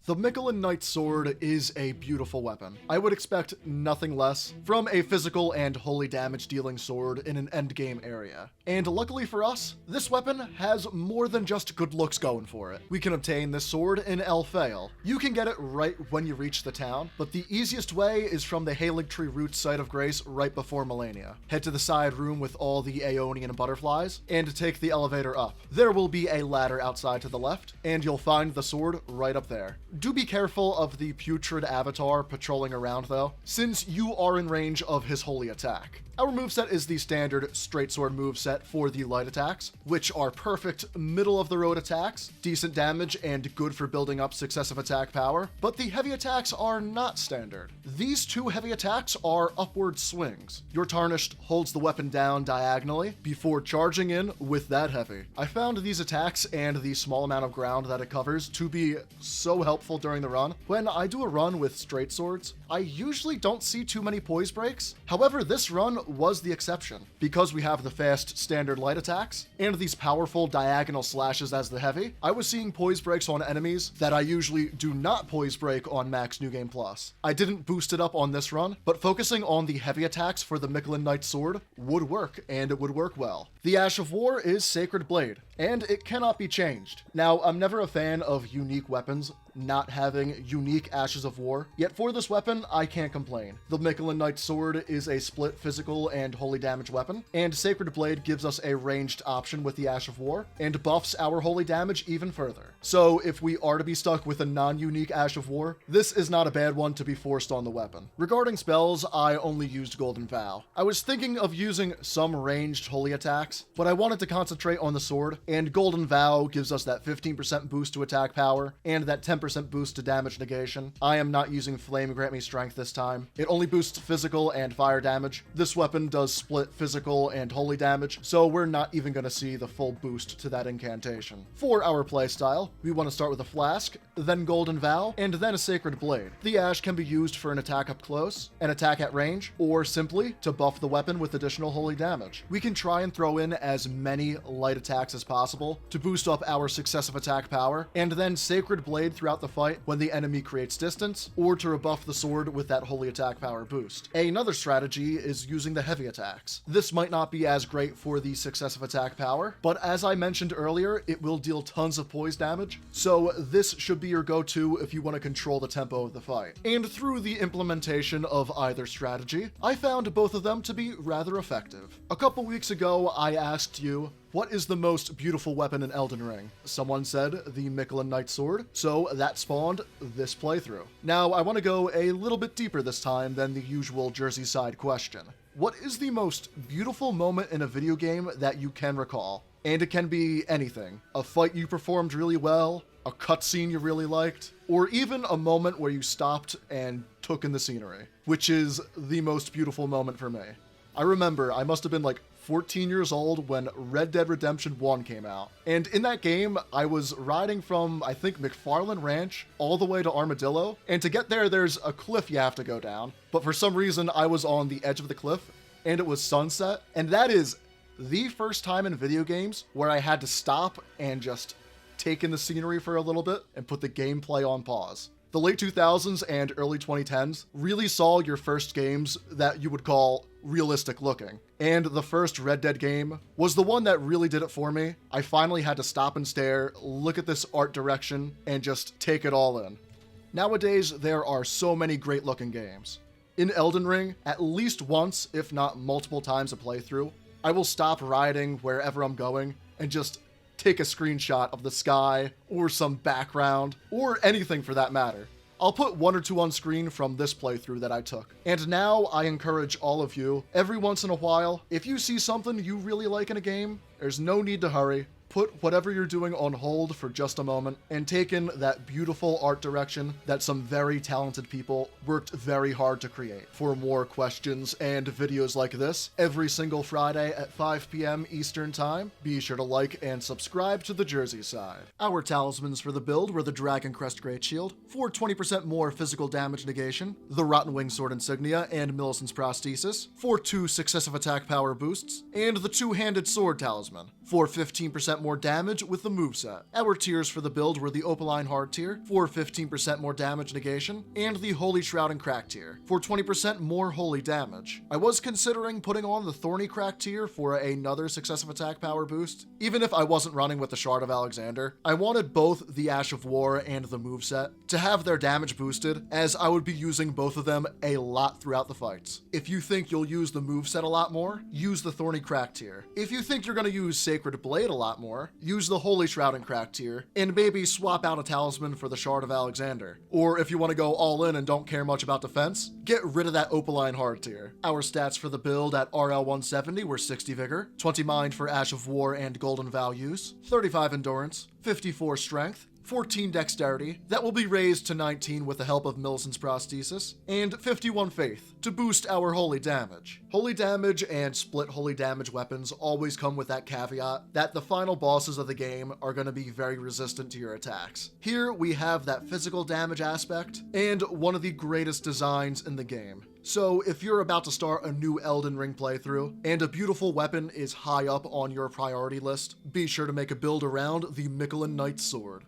The Miquellan Knight's Sword is a beautiful weapon. I would expect nothing less from a physical and holy damage dealing sword in an endgame area. And luckily for us, this weapon has more than just good looks going for it. We can obtain this sword in Elphael. You can get it right when you reach the town, but the easiest way is from the Haligtree Root Site of Grace right before Melania. Head to the side room with all the Aeonian butterflies, and take the elevator up. There will be a ladder outside to the left, and you'll find the sword right up there. Do be careful of the putrid avatar patrolling around though, since you are in range of his holy attack. Our moveset is the standard straight sword moveset for the light attacks, which are perfect middle-of-the-road attacks, decent damage, and good for building up successive attack power, but the heavy attacks are not standard. These two heavy attacks are upward swings. Your Tarnished holds the weapon down diagonally before charging in with that heavy. I found these attacks and the small amount of ground that it covers to be so helpful during the run. When I do a run with straight swords, I usually don't see too many poise breaks. However, this run was the exception. Because we have the fast standard light attacks and these powerful diagonal slashes as the heavy, I was seeing poise breaks on enemies that I usually do not poise break on Max New Game Plus. I didn't boost it up on this run, but focusing on the heavy attacks for the Miquellan Knight's Sword would work, and it would work well. The Ash of War is Sacred Blade, and it cannot be changed. Now, I'm never a fan of unique weapons not having unique Ashes of War, yet for this weapon, I can't complain. The Miquellan Knight's Sword is a split physical and holy damage weapon, and Sacred Blade gives us a ranged option with the Ash of War, and buffs our holy damage even further. So if we are to be stuck with a non-unique Ash of War, this is not a bad one to be forced on the weapon. Regarding spells, I only used Golden Vow. I was thinking of using some ranged holy attacks, but I wanted to concentrate on the sword, and Golden Vow gives us that 15% boost to attack power, and that 10% boost to damage negation. I am not using Flame Grant Me Strength this time. It only boosts physical and fire damage. This weapon does split physical and holy damage, so we're not even going to see the full boost to that incantation. For our playstyle, we want to start with a Flask, then Golden Vow, and then a Sacred Blade. The Ash can be used for an attack up close, an attack at range, or simply to buff the weapon with additional holy damage. We can try and throw in as many light attacks as possible to boost up our successive attack power, and then Sacred Blade throughout the fight when the enemy creates distance, or to rebuff the sword with that holy attack power boost. Another strategy is using the heavy attacks. This might not be as great for the successive attack power, but as I mentioned earlier, it will deal tons of poise damage, so this should be your go-to if you want to control the tempo of the fight. And through the implementation of either strategy, I found both of them to be rather effective. A couple weeks ago, I asked you, what is the most beautiful weapon in Elden Ring? Someone said the Miquellan Knight's Sword, so that spawned this playthrough. Now, I want to go a little bit deeper this time than the usual TheJerseySide question. What is the most beautiful moment in a video game that you can recall? And it can be anything. A fight you performed really well, a cutscene you really liked, or even a moment where you stopped and took in the scenery, which is the most beautiful moment for me. I remember I must have been like 14 years old when Red Dead Redemption 1 came out. And in that game, I was riding from, I think, McFarland Ranch all the way to Armadillo. And to get there, there's a cliff you have to go down. But for some reason, I was on the edge of the cliff and it was sunset. And that is the first time in video games where I had to stop and just take in the scenery for a little bit and put the gameplay on pause. The late 2000s and early 2010s really saw your first games that you would call realistic looking. And the first Red Dead game was the one that really did it for me. I finally had to stop and stare, look at this art direction, and just take it all in. Nowadays, there are so many great looking games. In Elden Ring, at least once, if not multiple times a playthrough, I will stop riding wherever I'm going and just take a screenshot of the sky or some background or anything for that matter. I'll put one or two on screen from this playthrough that I took. And now I encourage all of you, every once in a while, if you see something you really like in a game, there's no need to hurry. Put whatever you're doing on hold for just a moment and take in that beautiful art direction that some very talented people worked very hard to create. For more questions and videos like this, every single Friday at 5 p.m. Eastern Time, be sure to like and subscribe to TheJerseySide. Our talismans for the build were the Dragon Crest Great Shield, for 20% more physical damage negation, the Rotten Wing Sword Insignia and Millicent's Prosthesis, for 2 successive attack power boosts, and the Two-Handed Sword Talisman, for 15% more damage with the moveset. Our tiers for the build were the Opaline Hard tier for 15% more damage negation, and the Holy Shroud and Crack tier for 20% more holy damage. I was considering putting on the Thorny Crack tier for another successive attack power boost. Even if I wasn't running with the Shard of Alexander, I wanted both the Ash of War and the moveset to have their damage boosted, as I would be using both of them a lot throughout the fights. If you think you'll use the moveset a lot more, use the Thorny Crack tier. If you think you're going to use Sacred Blade a lot more, use the Holy Shroud and Crack tier, and maybe swap out a talisman for the Shard of Alexander. Or if you want to go all in and don't care much about defense, get rid of that Opaline Hard tier. Our stats for the build at RL 170 were 60 Vigor, 20 Mind for Ash of War and Golden Values, 35 Endurance, 54 Strength, 14 Dexterity, that will be raised to 19 with the help of Millicent's Prosthesis, and 51 Faith to boost our holy damage. Holy damage and split holy damage weapons always come with that caveat that the final bosses of the game are going to be very resistant to your attacks. Here we have that physical damage aspect, and one of the greatest designs in the game. So if you're about to start a new Elden Ring playthrough, and a beautiful weapon is high up on your priority list, be sure to make a build around the Miquellan Knight's Sword.